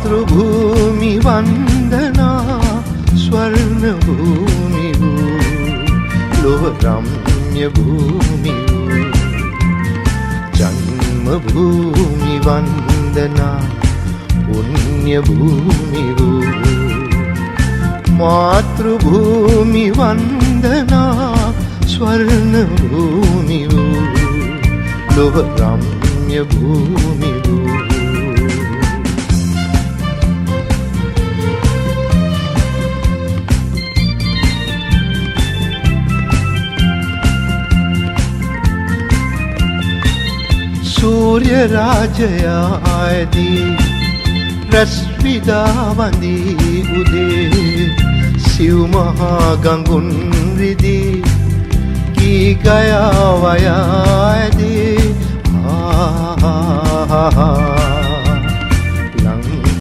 මාතෘභූමි වන්දනා ස්වර්ණ භූමි වූ ලොව රම්‍ය භූමි වූ ජන්ම භූමි වන්දනා පුණ්‍ය භූමි වූ මාතෘභූමි වන්දනා ස්වර්ණ භූමි වූ ලොව රම්‍ය භූමි වූ සූර්ය රාජයාදී රස්විදා වඳී උදේ සිව් මහා ගඟුන් රිදී කී ගයා වයාදී